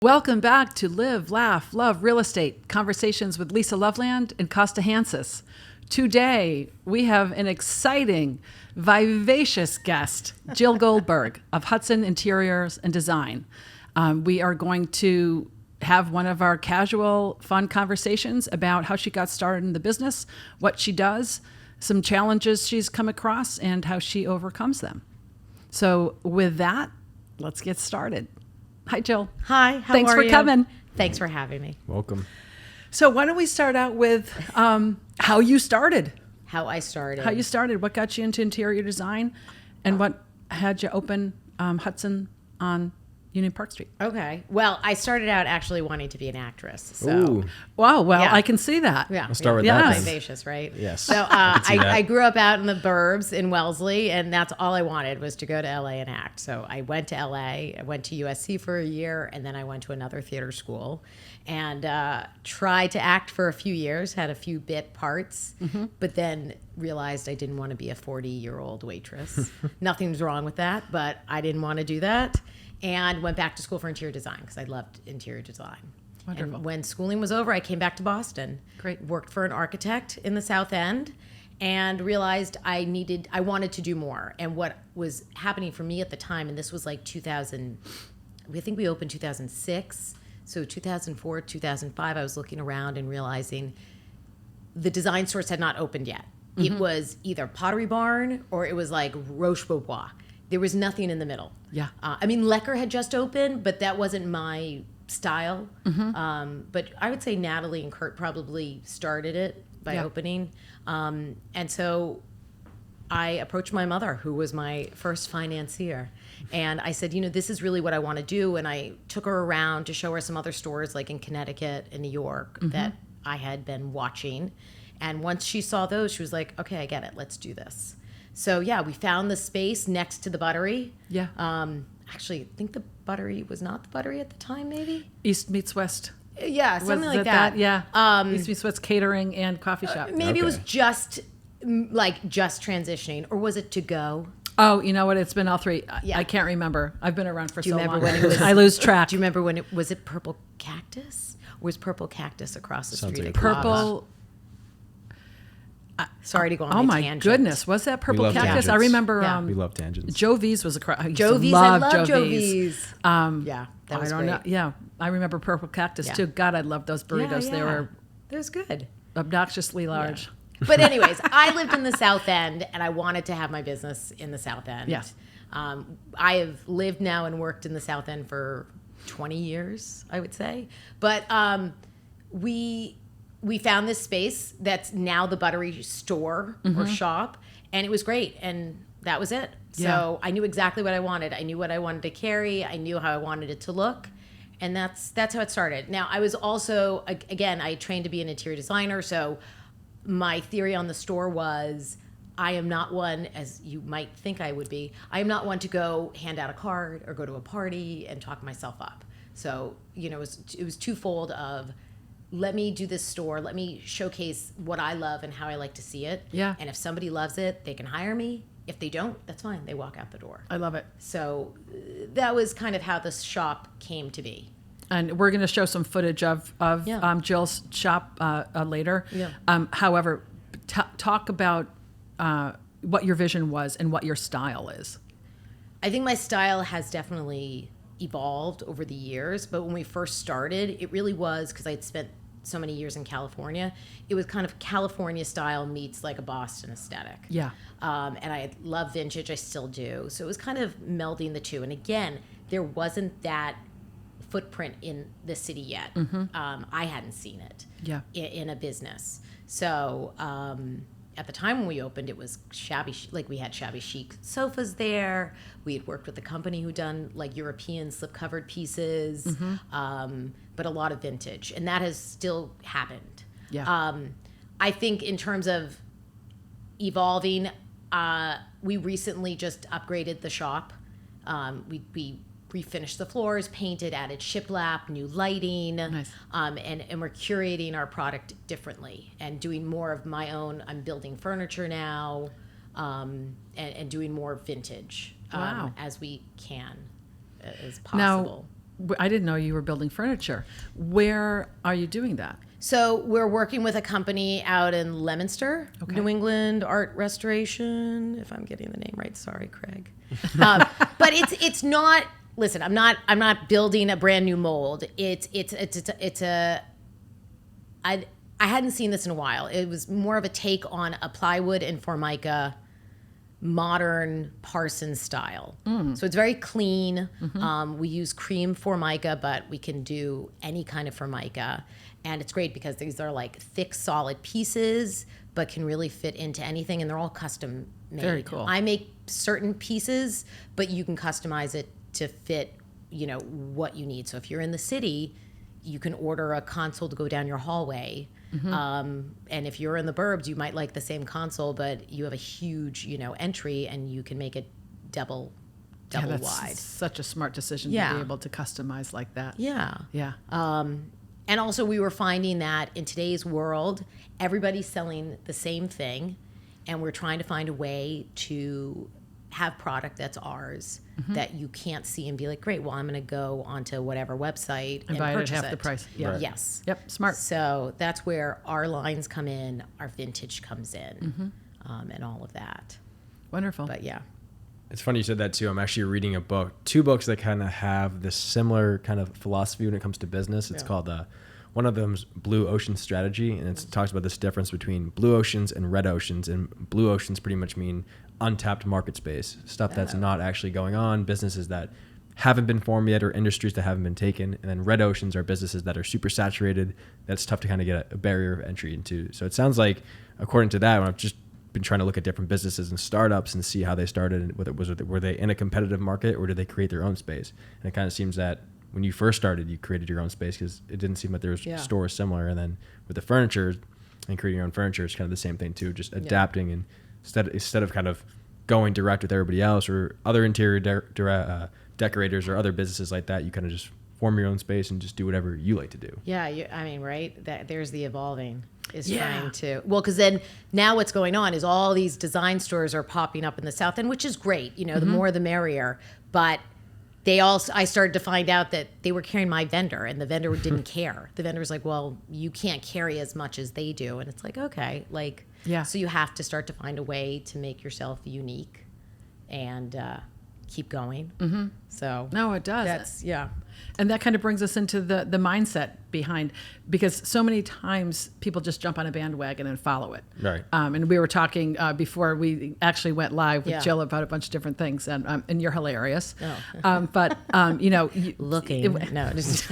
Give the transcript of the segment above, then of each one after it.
Welcome back to Live, Laugh, Love Real Estate Conversations with Lisa Loveland and Kosta Hantzis. Today, we have an exciting, vivacious guest, Jill Goldberg of Hudson Interiors and Design. We are going to have one of our casual, fun conversations about how she got started in the business, what she does, some challenges she's come across, and how she overcomes them. So with that, let's get started. Hi, Jill. Hi, how Thanks are for you? coming. Thanks for having me. Welcome. So why don't we start out with how you started? How I started. How you started? What got you into interior design, and what had you open Hudson on Union Park Street? Okay. Well, I started out actually wanting to be an actress. So, Ooh. Wow. Well, Yeah. I can see that. yeah. I'll start with that That's then. vivacious, right? Yes. So can see that. I grew up out in the burbs in Wellesley, and that's all I wanted was to go to LA and act. So I went to LA, I went to USC for a year, and then I went to another theater school and tried to act for a few years, had a few bit parts, but then realized I didn't want to be a 40-year-old waitress. Nothing's wrong with that, but I didn't want to do that. And went back to school for interior design because I loved interior design. Wonderful. And when schooling was over, I came back to Boston. Great. Worked for an architect in the South End and realized I wanted to do more. And what was happening for me at the time, and this was like 2000, I think we opened 2006. So 2004, 2005, I was looking around and realizing the design stores had not opened yet. It was either Pottery Barn or it was like Roche-Beaubois. There was nothing in the middle. Yeah. I mean, Lecker had just opened, but that wasn't my style. But I would say Natalie and Kurt probably started it by opening. And so I approached my mother, who was my first financier. And I said, this is really what I want to do. And I took her around to show her some other stores like in Connecticut and New York that I had been watching. And once she saw those, she was like, okay, I get it. Let's do this. So yeah, we found the space next to the Buttery. Yeah. Actually, I think the Buttery was not the Buttery at the time, maybe? East meets West. Yeah, something Was like it that. Yeah. East meets West catering and coffee shop. Maybe it was Okay. just transitioning, or was it to go? Oh, you know what? It's been all three. Yeah. I can't remember. I've been around for so remember long. when it was- I lose track. Do you remember when it was Purple Cactus? Or was Purple Cactus across the Sounds street? like at Kosta? Purple. Sorry to go on Oh my my tangent. goodness, was that Purple love Cactus? tangents. I remember. Yeah. We love tangents. Joe V's was across. Joe V's, I love Joe V's. Yeah, that was I don't great. know. Yeah, I remember Purple Cactus Yeah. too. God, I love those burritos. They were That was good. obnoxiously large. But anyways, I lived in the South End, and I wanted to have my business in the South End. Yes. I have lived now and worked in the South End for 20 years, I would say. But we found this space that's now the Buttery Store or shop, and it was great, and that was it. So I knew exactly what I wanted. I knew what I wanted to carry. I knew how I wanted it to look. And that's how it started. Now, I was also, again, I trained to be an interior designer, so my theory on the store was I am not one, as you might think I would be, I am not one to go hand out a card or go to a party and talk myself up. So, it was twofold of let me do this store, let me showcase what I love and how I like to see it. Yeah. And if somebody loves it, they can hire me. If they don't, that's fine. They walk out the door. I love it. So that was kind of how the shop came to be. And we're going to show some footage of Yeah. Jill's shop later. Yeah. However, talk about what your vision was and what your style is. I think my style has definitely evolved over the years, but when we first started, it really was because I'd spent so many years in California. It was kind of California style meets like a Boston aesthetic. Yeah. And I love vintage, I still do. So it was kind of melding the two. And again, there wasn't that footprint in the city yet. I hadn't seen it in a business. So at the time when we opened, it was shabby, like we had shabby chic sofas there. We had worked with a company who done like European slip-covered pieces, but a lot of vintage. And that has still happened. Yeah. I think in terms of evolving, we recently just upgraded the shop. We refinished the floors, painted, added shiplap, new lighting. Nice. And we're curating our product differently and doing more of my own. I'm building furniture now, and doing more vintage Wow. as we can, as possible. I didn't know you were building furniture. Where are you doing that? So we're working with a company out in Leominster, New England Art Restoration. If I'm getting the name right, sorry, Craig. But it's not. Listen, I'm not building a brand new mold. I hadn't seen this in a while. It was more of a take on a plywood and formica modern Parsons style. So it's very clean. We use cream formica, but we can do any kind of formica. And it's great because these are like thick, solid pieces, but can really fit into anything. And they're all custom made. Very cool. I make certain pieces, but you can customize it to fit, what you need. So if you're in the city, you can order a console to go down your hallway. And if you're in the burbs, you might like the same console, but you have a huge, entry, and you can make it double that's wide. Such a smart decision to be able to customize like that. Yeah. Yeah. And also we were finding that in today's world, everybody's selling the same thing, and we're trying to find a way to have product that's ours that you can't see and be like, great, well, I'm going to go onto whatever website and buy it at purchase half the price. Yeah. Right. Yes. Yep. Smart. So that's where our lines come in, our vintage comes in, and all of that. Wonderful. But yeah. It's funny you said that too. I'm actually reading a book, 2 books that kind of have this similar kind of philosophy when it comes to business. It's called, one of them's Blue Ocean Strategy, and it talks about this difference between blue oceans and red oceans. And blue oceans pretty much mean untapped market space, stuff that's not actually going on, businesses that haven't been formed yet, or industries that haven't been taken. And then red oceans are businesses that are super saturated. That's tough to kind of get a barrier of entry into. So it sounds like, according to that, when I've just been trying to look at different businesses and startups and see how they started, and were they in a competitive market, or did they create their own space? And it kind of seems that when you first started, you created your own space, because it didn't seem like there was stores similar. And then with the furniture and creating your own furniture, it's kind of the same thing too, just adapting. And instead of kind of going direct with everybody else or other interior decorators or other businesses like that, you kind of just form your own space and just do whatever you like to do. Yeah, right? There's the evolving is trying to... Well, because then now what's going on is all these design stores are popping up in the South End, which is great. The more the merrier. But I started to find out that they were carrying my vendor, and the vendor didn't care. The vendor was like, well, you can't carry as much as they do. And it's like, okay. So you have to start to find a way to make yourself unique and keep going. So no, it does. That's And that kind of brings us into the mindset behind, because so many times people just jump on a bandwagon and follow it. Right. And we were talking before we actually went live with Jill about a bunch of different things, and you're hilarious. Oh. But looking. No, just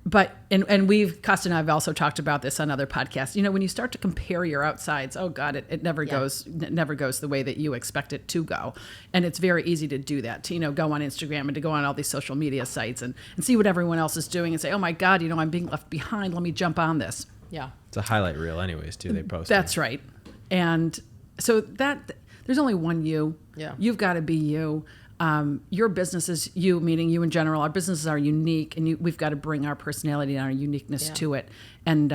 But Kosta and I have also talked about this on other podcasts. When you start to compare your outsides, oh God, it never goes the way that you expect it to go. And it's very easy to do that, to go on Instagram and to go on all these social media sites and see what everyone else is doing and say, oh my God, I'm being left behind. Let me jump on this. Yeah. It's a highlight reel anyways too, they post. That's right. And so there's only one you. Yeah. You've got to be you. Your business is you, meaning you in general. Our businesses are unique, and we've got to bring our personality and our uniqueness to it. And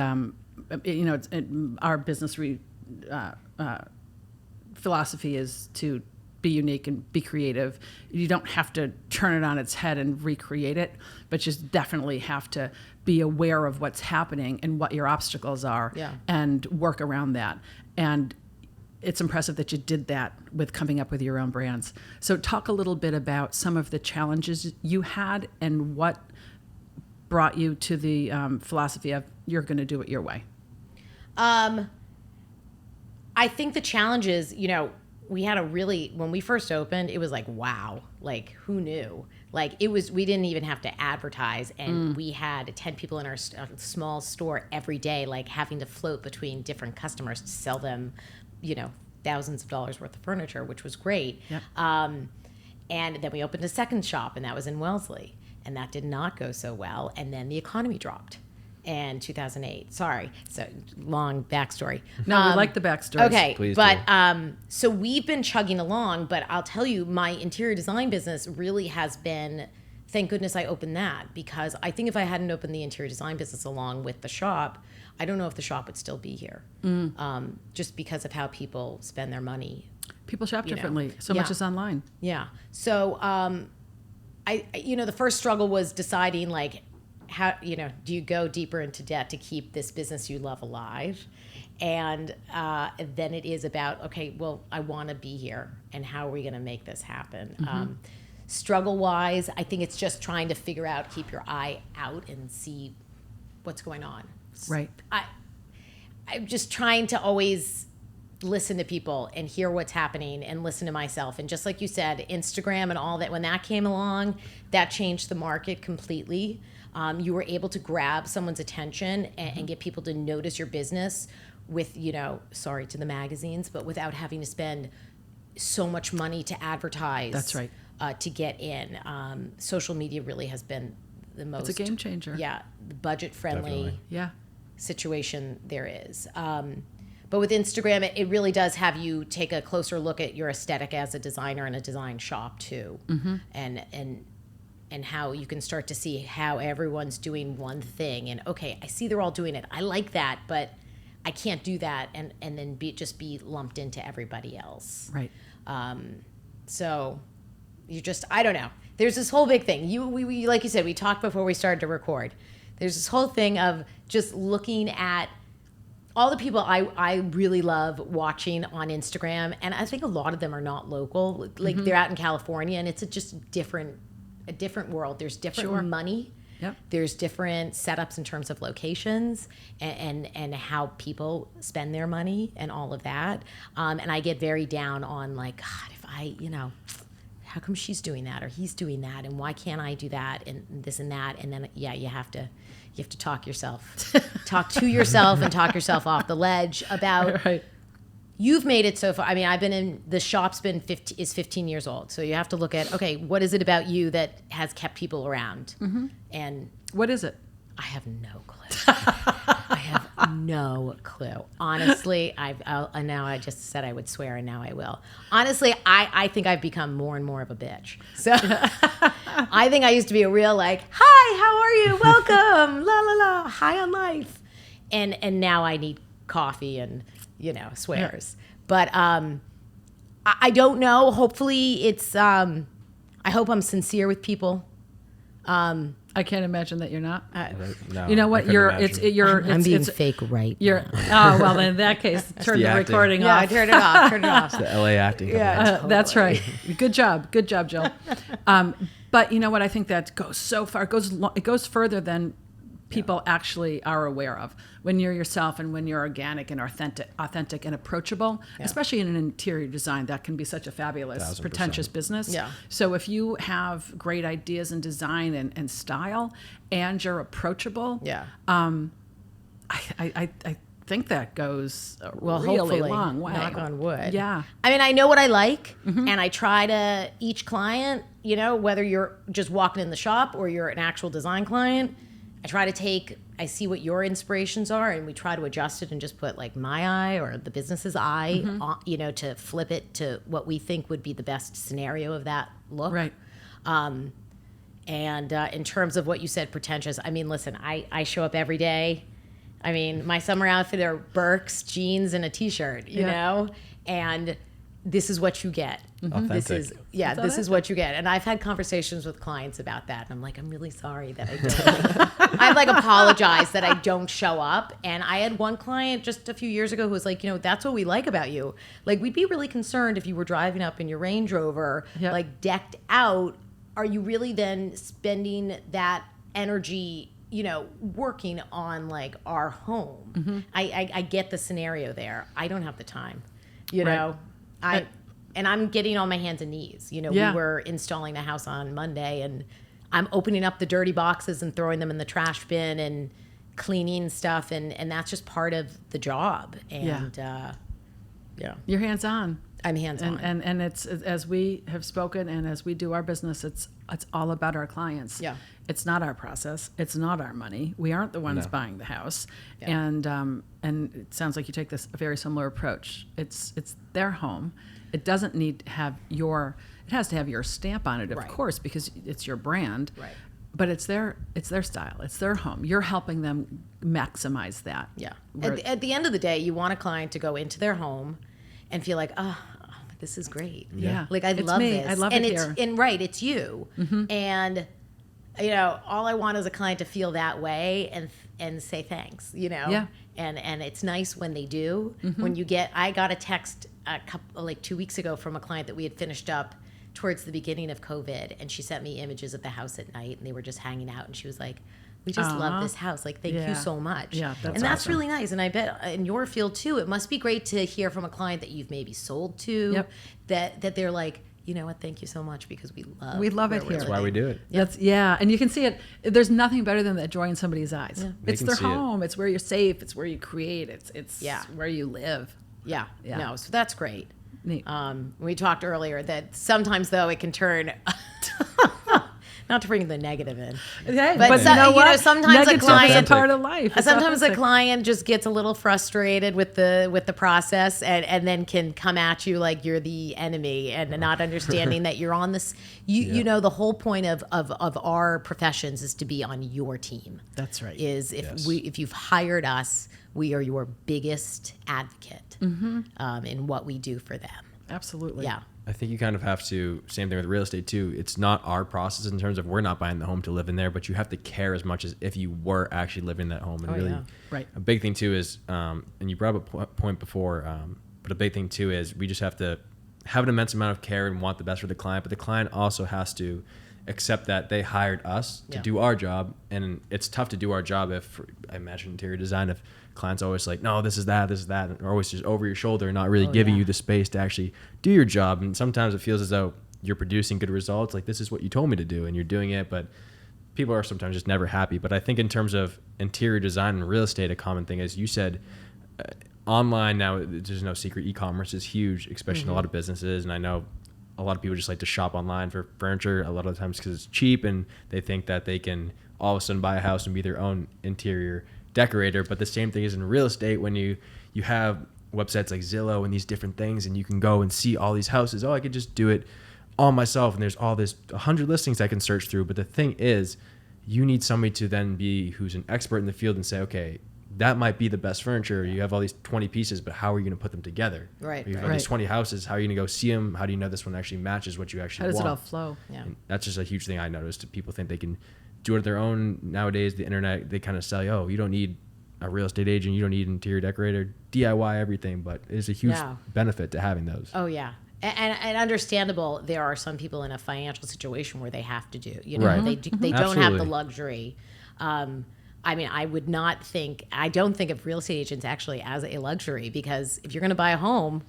our business philosophy is to be unique and be creative. You don't have to turn it on its head and recreate it, but you definitely have to be aware of what's happening and what your obstacles are, and work around that. And it's impressive that you did that with coming up with your own brands. So talk a little bit about some of the challenges you had and what brought you to the philosophy of you're going to do it your way. I think the challenges, we had when we first opened, it was like, wow, who knew? We didn't even have to advertise, and we had 10 people in our small store every day, having to float between different customers to sell them thousands of dollars worth of furniture, which was great. Yep. And then we opened a second shop, and that was in Wellesley, and that did not go so well. And then the economy dropped in 2008. Sorry, so long backstory. No, we like the backstory. Okay, Please but do. So we've been chugging along, but I'll tell you, my interior design business really has been. Thank goodness I opened that, because I think if I hadn't opened the interior design business along with the shop, I don't know if the shop would still be here, just because of how people spend their money. People shop differently. So much is online. Yeah. So the first struggle was deciding like how, do you go deeper into debt to keep this business you love alive? And then it is about, okay, well, I want to be here, and how are we going to make this happen? Struggle wise, I think it's just trying to figure out, keep your eye out and see what's going on. Right. I'm just trying to always listen to people and hear what's happening and listen to myself. And just like you said, Instagram and all that, when that came along, that changed the market completely. You were able to grab someone's attention and get people to notice your business with, sorry to the magazines, but without having to spend so much money to advertise. That's right. To get in. Social media really has been the most. It's a game changer. Yeah, budget friendly situation there is. But with Instagram, it really does have you take a closer look at your aesthetic as a designer and a design shop too, and how you can start to see how everyone's doing one thing. And okay, I see they're all doing it. I like that, but I can't do that, and then just be lumped into everybody else. Right. So you just, I don't know. There's this whole big thing. We like you said, we talked before we started to record. There's this whole thing of just looking at all the people I really love watching on Instagram, and I think a lot of them are not local. Like they're out in California, and it's just a different world. There's different money. Yep. There's different setups in terms of locations and how people spend their money and all of that. And I get very down on like, God, if I, how come she's doing that or he's doing that, and why can't I do that and this and that? And then you have to talk to yourself and talk yourself off the ledge about you've made it so far. I mean, I've been in the shop's been 15 years old, so you have to look at, okay, what is it about you that has kept people around? And what is it? I have no clue. I have no clue. Honestly, now I just said I would swear, and now I will. Honestly, I think I've become more and more of a bitch. So I think I used to be a real like, hi, how are you? Welcome, la la la, high on life, and now I need coffee and swears. But I don't know. Hopefully, it's. I hope I'm sincere with people. I can't imagine that you're not. No, you know what? I'm being fake right now. Oh, well, in that case, turn the acting. Recording Yeah, off. turn it off. Turn it off. It's the LA acting. Yeah. That's right. Good job, Jill. But you know what? I think that goes so far. It goes further than people actually are aware of. When you're yourself and when you're organic and authentic and approachable, especially in an interior design, that can be such a fabulous, 1000%. pretentious business. Yeah. So if you have great ideas in design and style, and you're approachable, I think that goes a really hopefully, long way. knock on wood. Yeah. I mean, I know what I like, and I try to, each client, whether you're just walking in the shop or you're an actual design client, I see what your inspirations are, and we try to adjust it and just put like my eye or the business's eye, on, to flip it to what we think would be the best scenario of that look. Right. And in terms of what you said, pretentious, I mean, listen, I show up every day. I mean, my summer outfit are Birks, jeans, and a t-shirt, you know, and this is what you get. Authentic. This is what you get. And I've had conversations with clients about that. And I'm like, I'm really sorry that I don't. I've like apologized that I don't show up. And I had one client just a few years ago who was like, that's what we like about you. Like, we'd be really concerned if you were driving up in your Range Rover, like decked out. Are you really then spending that energy, working on like our home? I get the scenario there. I don't have the time, know. And I'm getting on my hands and knees. We were installing the house on Monday, and I'm opening up the dirty boxes and throwing them in the trash bin and cleaning stuff, and that's just part of the job. And You're hands-on. I'm hands-on. And it's, as we have spoken and as we do our business, it's all about our clients. Yeah. It's not our process. It's not our money. We aren't the ones buying the house. Yeah. And it sounds like you take this a very similar approach. It's their home. It doesn't need to have it has to have your stamp on it, of course, because it's your brand. Right. But it's their style. It's their home. You're helping them maximize that. Yeah. At the end of the day, you want a client to go into their home and feel like, oh this is great. Yeah. Like, I It's love me. this. I love and it it's, here. And right, it's you. And, all I want is a client to feel that way and say thanks, Yeah. And it's nice when they do. When I got a text a couple, like 2 weeks ago from a client that we had finished up towards the beginning of COVID, and she sent me images of the house at night, and they were just hanging out, and she was like, we just love this house. Like, thank you so much. Yeah, that's that's awesome. really nice. And I bet in your field too, it must be great to hear from a client that you've maybe sold to, that they're like, you know what, thank you so much, because we love it here. That's why we do it. And you can see it. There's nothing better than the joy in somebody's eyes. Yeah. It's They their can see it. home. It's where you're safe. It's where you create. It's where you live. Yeah. Yeah. No, so that's great. Neat. We talked earlier that sometimes, though, it can turn, not to bring the negative in. Okay, But you know what? sometimes a Negatives client, are part of life. It's sometimes a authentic. client just gets a little frustrated with the process, and then can come at you like you're the enemy, and not understanding that you're on this. You know, the whole point of our professions is to be on your team. That's right. Is if you've hired us, we are your biggest advocate in what we do for them. Absolutely. Yeah. I think you kind of have to, same thing with real estate too. It's not our process in terms of we're not buying the home to live in there, but you have to care as much as if you were actually living in that home. And Right. A big thing too is, and you brought up a point before, but a big thing too is we just have to have an immense amount of care and want the best for the client, but the client also has to accept that they hired us to do our job. And it's tough to do our job if, I imagine interior design, if clients always like, no, this is that, and are always just over your shoulder and not really giving you the space to actually do your job. And sometimes it feels as though you're producing good results. Like, this is what you told me to do, and you're doing it, but people are sometimes just never happy. But I think in terms of interior design and real estate, a common thing is, you said, online now, there's no secret, e-commerce is huge, especially in a lot of businesses. And I know a lot of people just like to shop online for furniture a lot of the times because it's cheap, and they think that they can all of a sudden buy a house and be their own interior decorator. But the same thing is in real estate, when you have websites like Zillow and these different things, and you can go and see all these houses. I could just do it all myself, and there's all this 100 listings I can search through. But the thing is, you need somebody to then be who's an expert in the field and say, okay, that might be the best furniture. You have all these 20 pieces, but how are you going to put them together? Right. You have these 20 houses. How are you going to go see them? How do you know this one actually matches what you actually How does want? it all flow? Yeah. And that's just a huge thing I noticed. People think they can do it on their own. Nowadays, the internet, they kind of sell you, oh, you don't need a real estate agent, you don't need an interior decorator, DIY everything. But it's a huge benefit to having those. Oh, yeah. And understandable, there are some people in a financial situation where they have to do, they don't have the luxury. I mean, I don't think of real estate agents actually as a luxury, because if you're going to buy a home,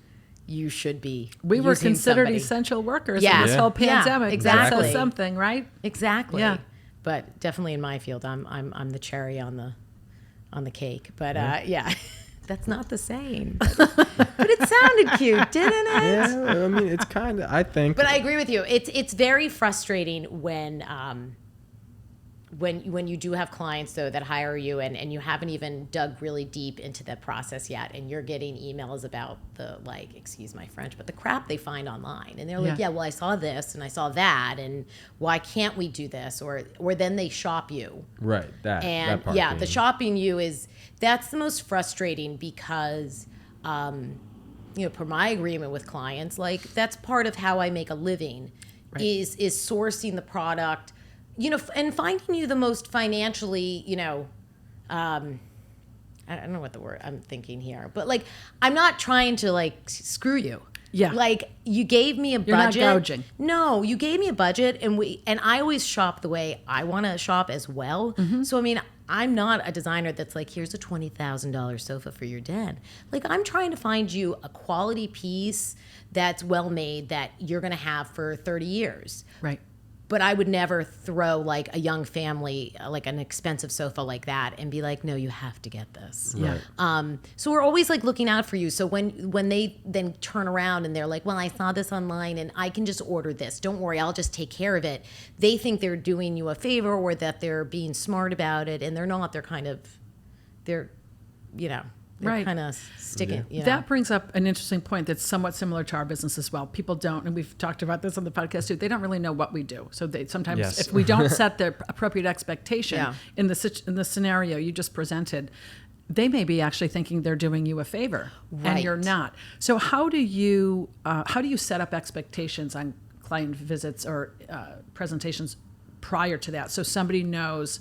you should be. We were using considered somebody. essential workers Yeah. in this whole Yeah, pandemic. exactly. That says something, right? Exactly. Yeah. But definitely in my field, I'm the cherry on the cake. But that's not the same. But it sounded cute, didn't it? Yeah, I mean, it's kind of, I think. But I agree with you. It's very frustrating when you do have clients, though, that hire you, and you haven't even dug really deep into the process yet, and you're getting emails about the, like, excuse my French, but the crap they find online. And they're like, well, I saw this and I saw that, and why can't we do this? Or then they shop you. Right, that part. The shopping you that's the most frustrating, because per my agreement with clients, like, that's part of how I make a living, is sourcing the product, and finding you the most financially, I don't know what the word I'm thinking here, but, like, I'm not trying to, like, screw you. Yeah. Like, you gave me a You're budget. not gouging. No, you gave me a budget, and I always shop the way I want to shop as well. Mm-hmm. So, I mean, I'm not a designer that's like, here's a $20,000 sofa for your den. Like, I'm trying to find you a quality piece that's well made that you're going to have for 30 years. Right. But I would never throw, like, a young family, like, an expensive sofa like that and be like, no, you have to get this. Yeah. So we're always, like, looking out for you. So when they then turn around and they're like, well, I saw this online and I can just order this. Don't worry, I'll just take care of it. They think they're doing you a favor, or that they're being smart about it, and they're not. They're kind of, they're kind of sticking. That brings up an interesting point that's somewhat similar to our business as well. People don't, and we've talked about this on the podcast too, they don't really know what we do. So they sometimes, if we don't set the appropriate expectation in the scenario you just presented, they may be actually thinking they're doing you a favor, and Right. you're not. So how do you set up expectations on client visits or presentations prior to that, so somebody knows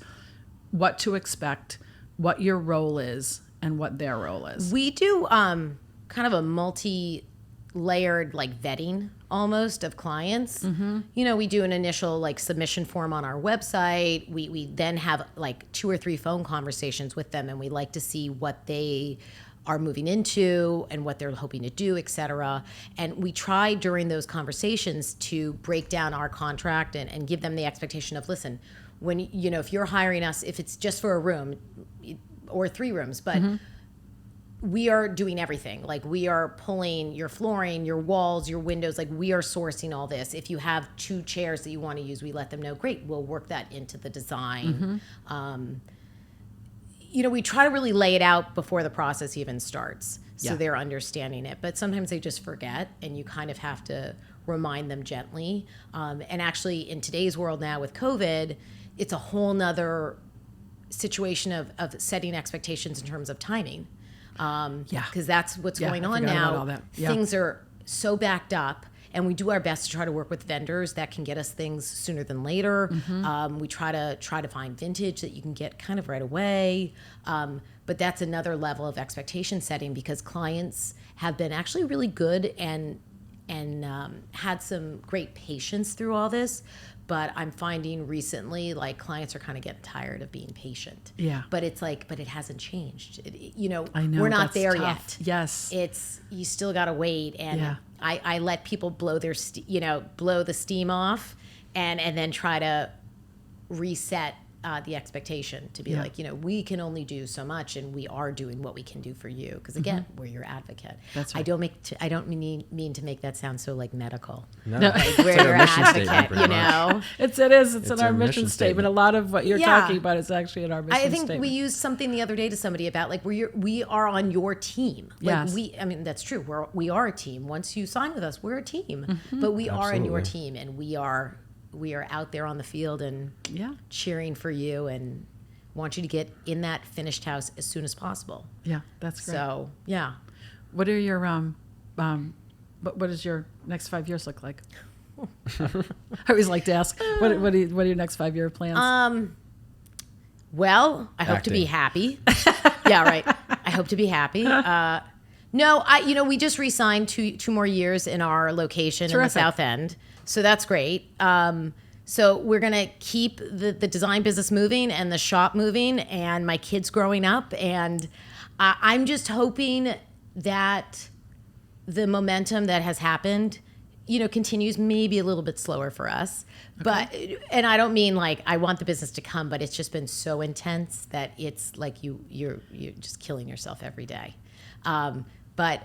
what to expect, what your role is, and what their role is? We do kind of a multi-layered like vetting almost of clients. You know, we do an initial like submission form on our website. We then have like 2 or 3 phone conversations with them, and we like to see what they are moving into and what they're hoping to do, et cetera. And we try during those conversations to break down our contract and give them the expectation of, listen, when, you know, if you're hiring us, if it's just for a room or 3 rooms, but we are doing everything. Like, we are pulling your flooring, your walls, your windows. Like, we are sourcing all this. If you have 2 chairs that you want to use, we let them know. Great, we'll work that into the design. You know, we try to really lay it out before the process even starts, so they're understanding it. But sometimes they just forget, and you kind of have to remind them gently. And actually, in today's world now with COVID, it's a whole nother situation of setting expectations in terms of timing. Because that's what's going on forgot about now. all that. Yeah. Things are so backed up, and we do our best to try to work with vendors that can get us things sooner than later. We try to find vintage that you can get kind of right away. But that's another level of expectation setting, because clients have been actually really good and had some great patience through all this. But I'm finding recently, like, clients are kind of getting tired of being patient. Yeah. But it's like, but it hasn't changed. You know, I know, we're not that's there tough. yet. Yes. It's, you still got to wait. And I let people blow their, blow the steam off, and then try to reset the expectation to be like, you know, we can only do so much, and we are doing what we can do for you. Because again, we're your advocate. That's right. I don't mean to make that sound so like medical. No. Like, we're It's like your our mission statement, advocate, pretty you much. know. It's in our our mission mission statement. statement. A lot of what you're Yeah. talking about is actually in our mission I think statement. we used something the other day to somebody about, like, we are on your team. Like, Yes. I mean, that's true. We are a team. Once you sign with us, we're a team. But we are on your Absolutely. team, and we are out there on the field and cheering for you, and want you to get in that finished house as soon as possible. Yeah, that's great. So, yeah. What are your what does your next 5 years look like? I always like to ask, what are your next 5-year plans? Well, I hope to be happy. Yeah, right. I hope to be happy. No, we just re-signed 2 more years in our location in the Terrific. South End. So that's great. So we're going to keep the design business moving and the shop moving, and my kids growing up. And I'm just hoping that the momentum that has happened, continues, maybe a little bit slower for us. But, and I don't mean like I want the business to come, but it's just been so intense that it's like you're just killing yourself every day. But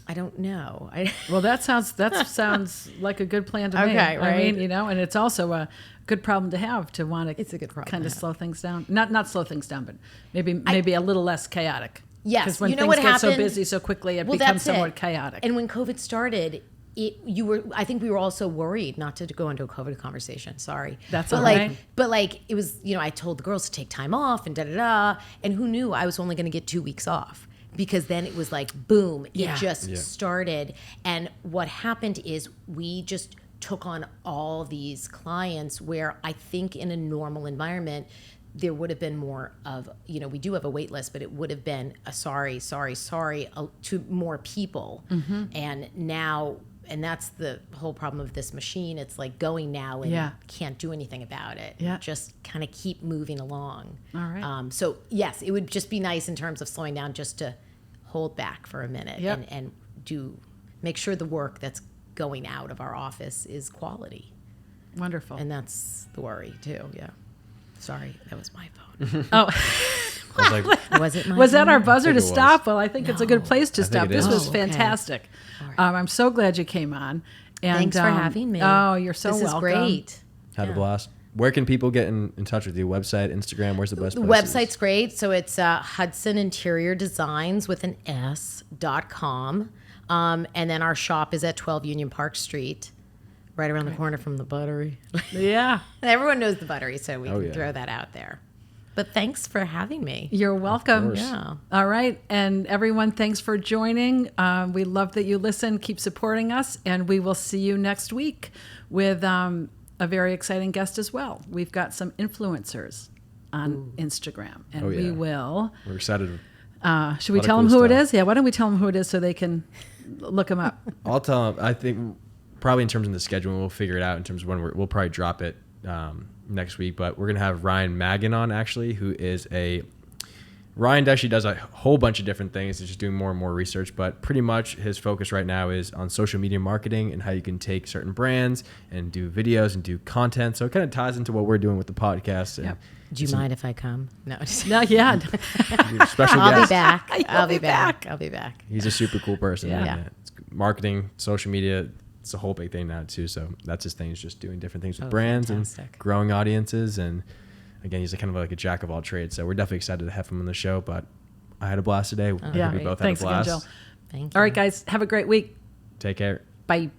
I don't know. Well, that sounds like a good plan to me. Okay, right. I mean, and it's also a good problem to have, to want to. It's a good problem kind to of have. slow things down. Not slow things down, but maybe a little less chaotic. Yes, because when you know things what get so happened? busy so quickly, it Well, becomes that's somewhat it. chaotic. And when COVID started, I think we were all so worried, not to go into a COVID conversation. Sorry. That's but all like, right. But like, it was, I told the girls to take time off and da-da-da. And who knew I was only going to get 2 weeks off? Because then it was like, boom, Yeah. it just started. And what happened is we just took on all these clients where I think in a normal environment, there would have been more of, we do have a wait list, but it would have been a sorry to more people. And now, and that's the whole problem of this machine. It's like going now and can't do anything about it. Yeah. Just kind of keep moving along. All right. So yes, it would just be nice in terms of slowing down, just to hold back for a minute Yep. and make sure the work that's going out of our office is quality. Wonderful. And that's the worry too. Yeah. Sorry, that was my phone. Oh, I was like, Was it my was that phone? our buzzer I to think it was. stop? Well, I think it's a good place to I think stop. it This is. was Oh, okay. fantastic. right. I'm so glad you came on. And, Thanks for having me. Oh, you're so this welcome. is great. had a blast. Where can people get in touch with you? Website, Instagram, where's the best The places? website's great. So it's Hudson Interior Designs with an S.com. And then our shop is at 12 Union Park Street, right around the corner from the Buttery. Yeah. Everyone knows the Buttery, so we Oh, can yeah. throw that out there. But thanks for having me. You're welcome. course. Yeah. All right. And everyone, thanks for joining. We love that you listen. Keep supporting us. And we will see you next week with a very exciting guest as well. We've got some influencers on Instagram. And we will. We're excited. Should we Lot of tell cool them who it stuff. is? Yeah. Why don't we tell them who it is so they can look them up? I'll tell them. I think probably in terms of the schedule, we'll figure it out in terms of when we'll probably drop it next week. But we're going to have Ryan Magan on, actually, who is Ryan actually does a whole bunch of different things. He's just doing more and more research, but pretty much his focus right now is on social media marketing and how you can take certain brands and do videos and do content. So it kind of ties into what we're doing with the podcast. And Yep. Do you mind if I come? No. No, yeah. special I'll be guest. back. You'll I'll be be back. I'll be back. He's a super cool person. Yeah. and, Yeah. it's marketing, social media. It's a whole big thing now too. So that's his thing, is just doing different things with Oh, brands fantastic. and growing audiences. And again, he's kind of like a jack of all trades. So we're definitely excited to have him on the show. But I had a blast today. I think Yeah. we both Thanks had a again, blast. Jill. Thank you. All right, guys. Have a great week. Take care. Bye.